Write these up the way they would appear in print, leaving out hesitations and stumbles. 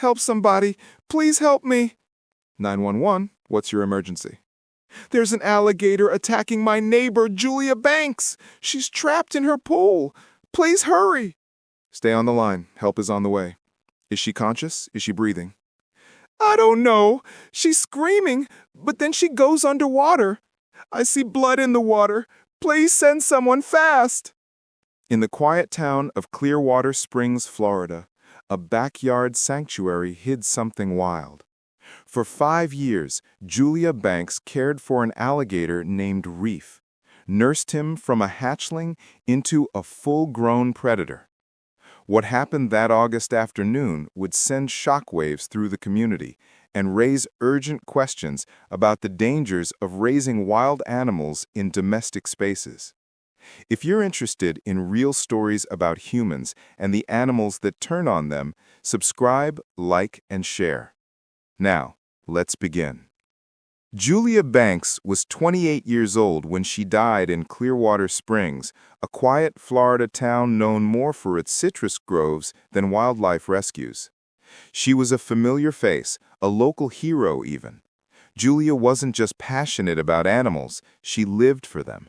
Help somebody. Please help me. 911, what's your emergency? There's an alligator attacking my neighbor, Julia Banks. She's trapped in her pool. Please hurry. Stay on the line. Help is on the way. Is she conscious? Is she breathing? I don't know. She's screaming, but then she goes underwater. I see blood in the water. Please send someone fast. In the quiet town of Clearwater Springs, Florida, a backyard sanctuary hid something wild. For 5 years, Julia Banks cared for an alligator named Reef, nursed him from a hatchling into a full-grown predator. What happened that August afternoon would send shockwaves through the community and raise urgent questions about the dangers of raising wild animals in domestic spaces. If you're interested in real stories about humans and the animals that turn on them, subscribe, like, and share. Now, let's begin. Julia Banks was 28 years old when she died in Clearwater Springs, a quiet Florida town known more for its citrus groves than wildlife rescues. She was a familiar face, a local hero even. Julia wasn't just passionate about animals, she lived for them.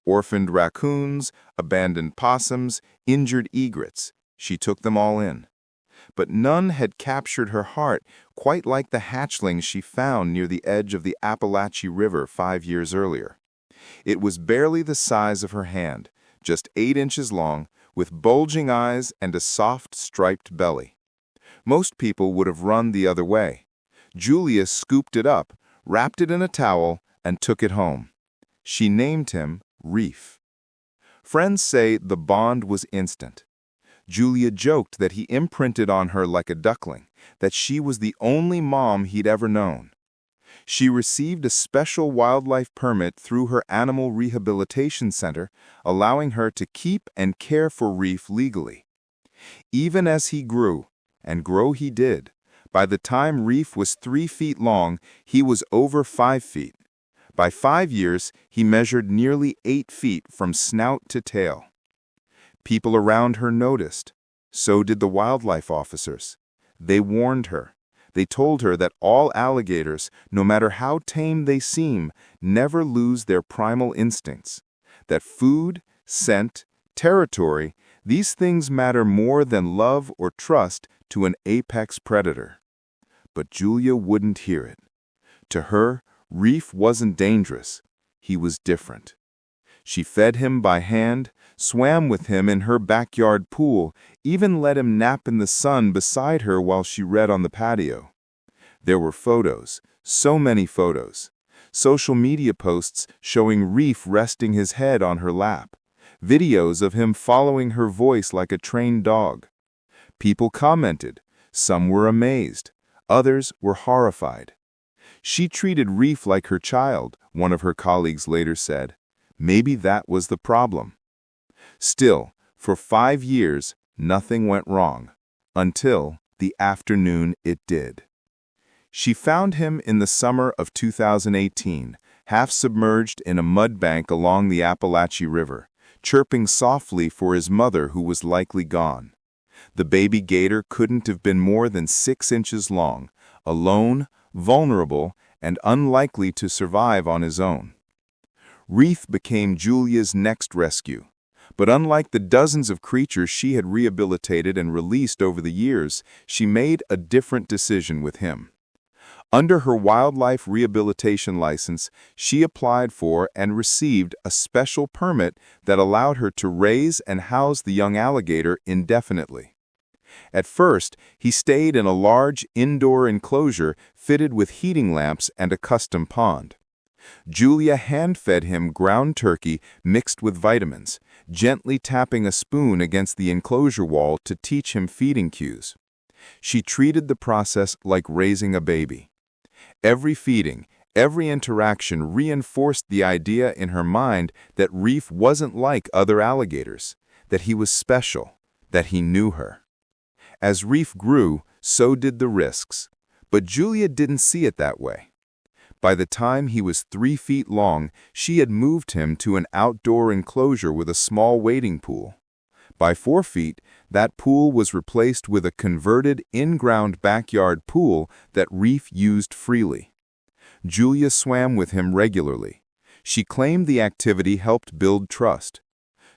Orphaned raccoons, abandoned possums, injured egrets. She took them all in. But none had captured her heart quite like the hatchling she found near the edge of the Appalachian River 5 years earlier. It was barely the size of her hand, just 8 inches long, with bulging eyes and a soft, striped belly. Most people would have run the other way. Julia scooped it up, wrapped it in a towel, and took it home. She named him Reef. Friends say the bond was instant. Julia joked that he imprinted on her like a duckling, that she was the only mom he'd ever known. She received a special wildlife permit through her animal rehabilitation center, allowing her to keep and care for Reef legally. Even as he grew, and grow he did, by the time Reef was 3 feet long, he was over 5 feet. By 5 years, he measured nearly 8 feet from snout to tail. People around her noticed. So did the wildlife officers. They warned her. They told her that all alligators, no matter how tame they seem, never lose their primal instincts. That food, scent, territory, these things matter more than love or trust to an apex predator. But Julia wouldn't hear it. To her, Reef wasn't dangerous. He was different. She fed him by hand, swam with him in her backyard pool, even let him nap in the sun beside her while she read on the patio. There were photos, so many photos. Social media posts showing Reef resting his head on her lap. Videos of him following her voice like a trained dog. People commented. Some were amazed. Others were horrified. She treated Reef like her child, one of her colleagues later said. Maybe that was the problem. Still, for 5 years, nothing went wrong, until the afternoon it did. She found him in the summer of 2018, half submerged in a mud bank along the Appalachian River, chirping softly for his mother who was likely gone. The baby gator couldn't have been more than 6 inches long, alone, vulnerable, and unlikely to survive on his own. Reef became Julia's next rescue. But unlike the dozens of creatures she had rehabilitated and released over the years, she made a different decision with him. Under her wildlife rehabilitation license, she applied for and received a special permit that allowed her to raise and house the young alligator indefinitely. At first, he stayed in a large indoor enclosure fitted with heating lamps and a custom pond. Julia hand-fed him ground turkey mixed with vitamins, gently tapping a spoon against the enclosure wall to teach him feeding cues. She treated the process like raising a baby. Every feeding, every interaction reinforced the idea in her mind that Reef wasn't like other alligators, that he was special, that he knew her. As Reef grew, so did the risks. But Julia didn't see it that way. By the time he was 3 feet long, she had moved him to an outdoor enclosure with a small wading pool. By 4 feet, That pool was replaced with a converted in-ground backyard pool that Reef used freely. Julia swam with him regularly. She claimed the activity helped build trust.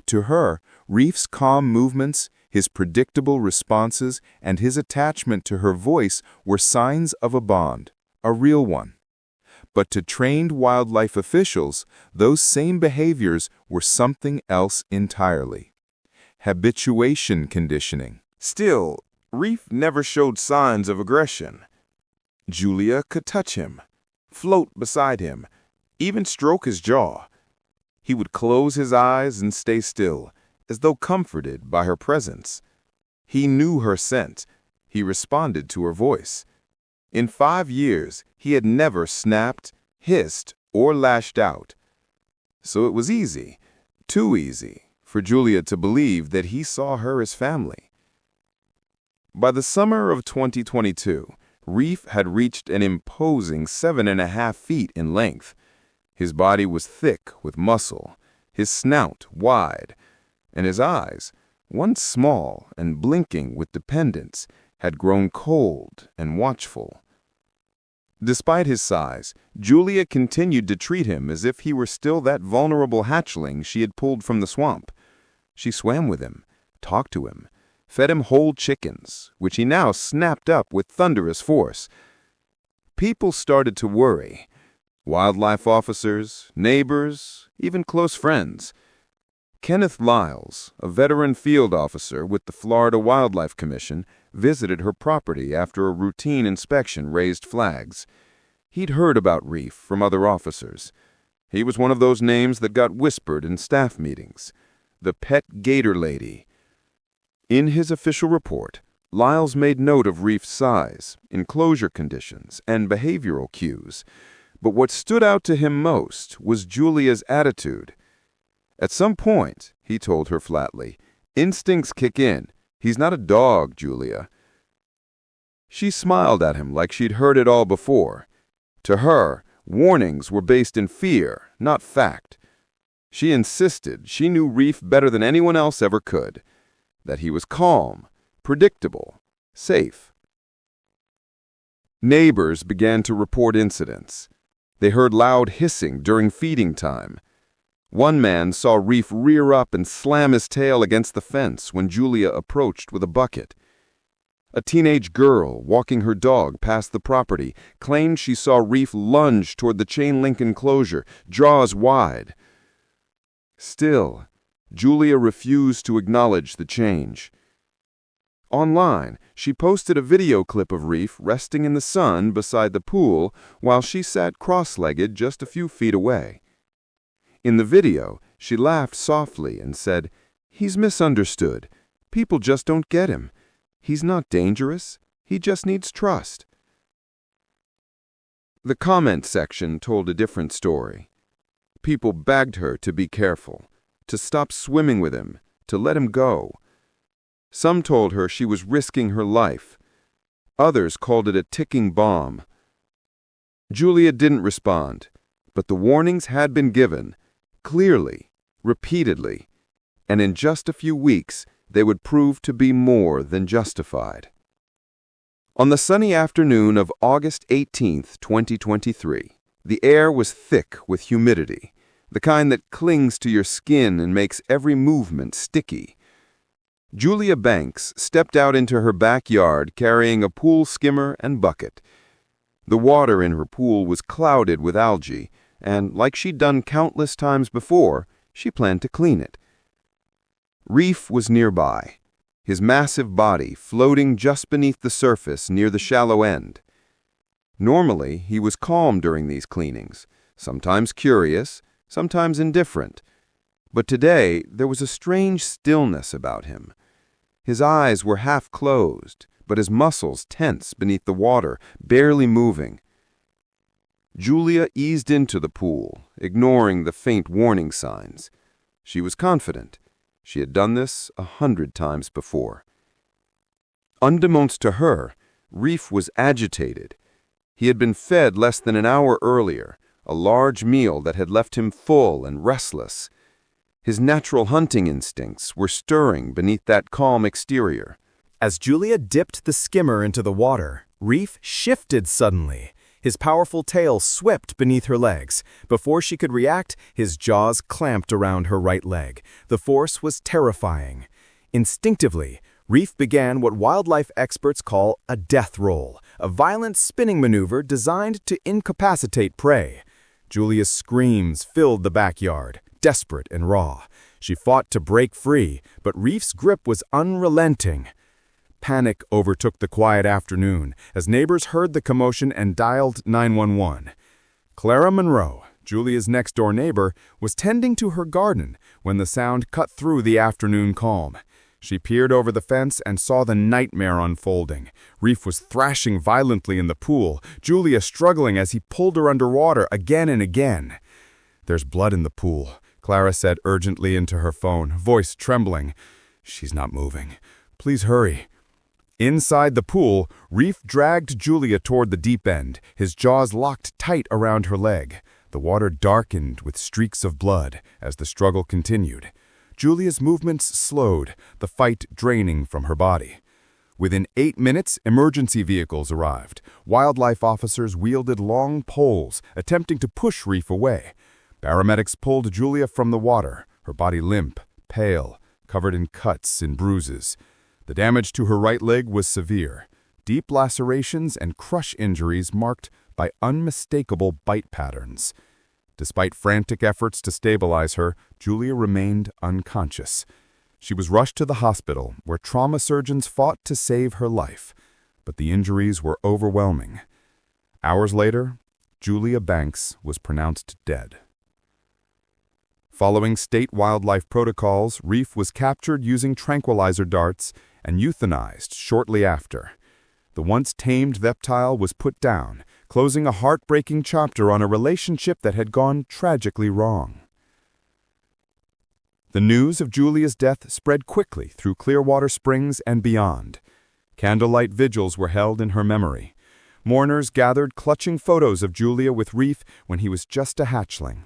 To her, Reef's calm movements, his predictable responses, and his attachment to her voice were signs of a bond, a real one. But to trained wildlife officials, those same behaviors were something else entirely. Habituation conditioning. Still, Reef never showed signs of aggression. Julia could touch him, float beside him, even stroke his jaw. He would close his eyes and stay still, as though comforted by her presence. He knew her scent. He responded to her voice. In 5 years, he had never snapped, hissed, or lashed out. So it was easy, too easy, for Julia to believe that he saw her as family. By the summer of 2022, Reef had reached an imposing 7.5 feet in length. His body was thick with muscle, his snout wide, and his eyes, once small and blinking with dependence, had grown cold and watchful. Despite his size, Julia continued to treat him as if he were still that vulnerable hatchling she had pulled from the swamp. She swam with him, talked to him, fed him whole chickens, which he now snapped up with thunderous force. People started to worry. Wildlife officers, neighbors, even close friends. Kenneth Lyles, a veteran field officer with the Florida Wildlife Commission, visited her property after a routine inspection raised flags. He'd heard about Reef from other officers. He was one of those names that got whispered in staff meetings. The pet Gator lady. In his official report, Lyles made note of Reef's size, enclosure conditions, and behavioral cues. But what stood out to him most was Julia's attitude. At some point, he told her flatly, instincts kick in. He's not a dog, Julia. She smiled at him like she'd heard it all before. To her, warnings were based in fear, not fact. She insisted she knew Reef better than anyone else ever could, that he was calm, predictable, safe. Neighbors began to report incidents. They heard loud hissing during feeding time. One man saw Reef rear up and slam his tail against the fence when Julia approached with a bucket. A teenage girl walking her dog past the property claimed she saw Reef lunge toward the chain-link enclosure, jaws wide. Still, Julia refused to acknowledge the change. Online, she posted a video clip of Reef resting in the sun beside the pool while she sat cross-legged just a few feet away. In the video, she laughed softly and said, "He's misunderstood. People just don't get him. He's not dangerous. He just needs trust." The comment section told a different story. People begged her to be careful, to stop swimming with him, to let him go. Some told her she was risking her life. Others called it a ticking bomb. Julia didn't respond, but the warnings had been given, clearly, repeatedly, and in just a few weeks they would prove to be more than justified. On the sunny afternoon of August 18, 2023, the air was thick with humidity, the kind that clings to your skin and makes every movement sticky. Julia Banks stepped out into her backyard carrying a pool skimmer and bucket. The water in her pool was clouded with algae, and like she'd done countless times before, she planned to clean it. Reef was nearby, his massive body floating just beneath the surface near the shallow end. Normally, he was calm during these cleanings, sometimes curious, sometimes indifferent. But today, there was a strange stillness about him. His eyes were half closed, but his muscles tense beneath the water, barely moving. Julia eased into the pool, ignoring the faint warning signs. She was confident. She had done this 100 times before. Unbeknownst to her, Reef was agitated. He had been fed less than an hour earlier, a large meal that had left him full and restless. His natural hunting instincts were stirring beneath that calm exterior. As Julia dipped the skimmer into the water, Reef shifted suddenly. His powerful tail swept beneath her legs. Before she could react, his jaws clamped around her right leg. The force was terrifying. Instinctively, Reef began what wildlife experts call a death roll, a violent spinning maneuver designed to incapacitate prey. Julia's screams filled the backyard, desperate and raw. She fought to break free, but Reef's grip was unrelenting. Panic overtook the quiet afternoon as neighbors heard the commotion and dialed 911. Clara Monroe, Julia's next-door neighbor, was tending to her garden when the sound cut through the afternoon calm. She peered over the fence and saw the nightmare unfolding. Reef was thrashing violently in the pool, Julia struggling as he pulled her underwater again and again. "There's blood in the pool," Clara said urgently into her phone, voice trembling. "She's not moving. Please hurry." Inside the pool, Reef dragged Julia toward the deep end, his jaws locked tight around her leg. The water darkened with streaks of blood as the struggle continued. Julia's movements slowed, the fight draining from her body. Within 8 minutes, emergency vehicles arrived. Wildlife officers wielded long poles, attempting to push Reef away. Paramedics pulled Julia from the water, her body limp, pale, covered in cuts and bruises. The damage to her right leg was severe. Deep lacerations and crush injuries marked by unmistakable bite patterns. Despite frantic efforts to stabilize her, Julia remained unconscious. She was rushed to the hospital, where trauma surgeons fought to save her life, but the injuries were overwhelming. Hours later, Julia Banks was pronounced dead. Following state wildlife protocols, Reef was captured using tranquilizer darts and euthanized shortly after. The once tamed reptile was put down, closing a heartbreaking chapter on a relationship that had gone tragically wrong. The news of Julia's death spread quickly through Clearwater Springs and beyond. Candlelight vigils were held in her memory. Mourners gathered clutching photos of Julia with Reef when he was just a hatchling.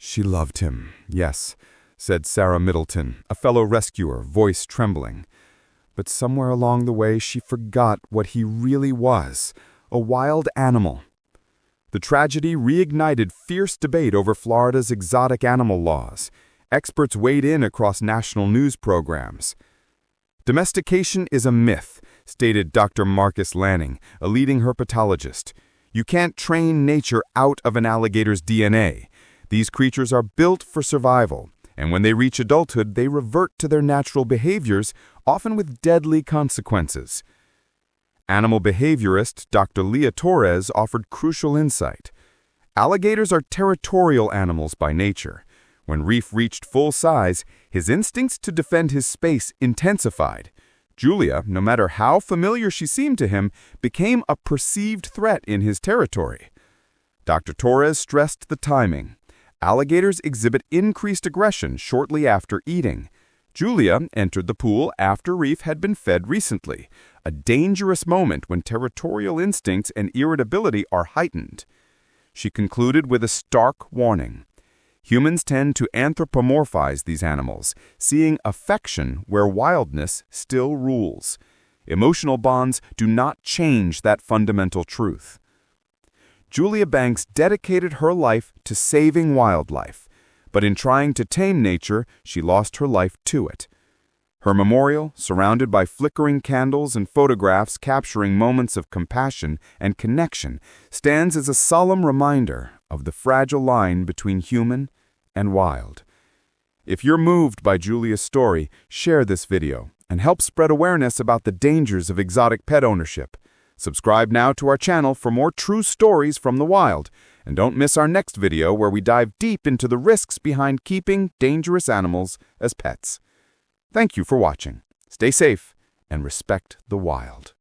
"She loved him, yes," said Sarah Middleton, a fellow rescuer, voice trembling. "But somewhere along the way she forgot what he really was, a wild animal." The tragedy reignited fierce debate over Florida's exotic animal laws. Experts weighed in across national news programs. "Domestication is a myth," stated Dr. Marcus Lanning, a leading herpetologist. "You can't train nature out of an alligator's DNA. These creatures are built for survival, and when they reach adulthood, they revert to their natural behaviors, often with deadly consequences." Animal behaviorist Dr. Leah Torres offered crucial insight. Alligators are territorial animals by nature. When Reef reached full size, his instincts to defend his space intensified. Julia, no matter how familiar she seemed to him, became a perceived threat in his territory. Dr. Torres stressed the timing. Alligators exhibit increased aggression shortly after eating. Julia entered the pool after Reef had been fed recently, a dangerous moment when territorial instincts and irritability are heightened. She concluded with a stark warning. Humans tend to anthropomorphize these animals, seeing affection where wildness still rules. Emotional bonds do not change that fundamental truth. Julia Banks dedicated her life to saving wildlife, but in trying to tame nature, she lost her life to it. Her memorial, surrounded by flickering candles and photographs capturing moments of compassion and connection, stands as a solemn reminder of the fragile line between human and wild. If you're moved by Julia's story, share this video and help spread awareness about the dangers of exotic pet ownership. Subscribe now to our channel for more true stories from the wild, and don't miss our next video where we dive deep into the risks behind keeping dangerous animals as pets. Thank you for watching. Stay safe and respect the wild.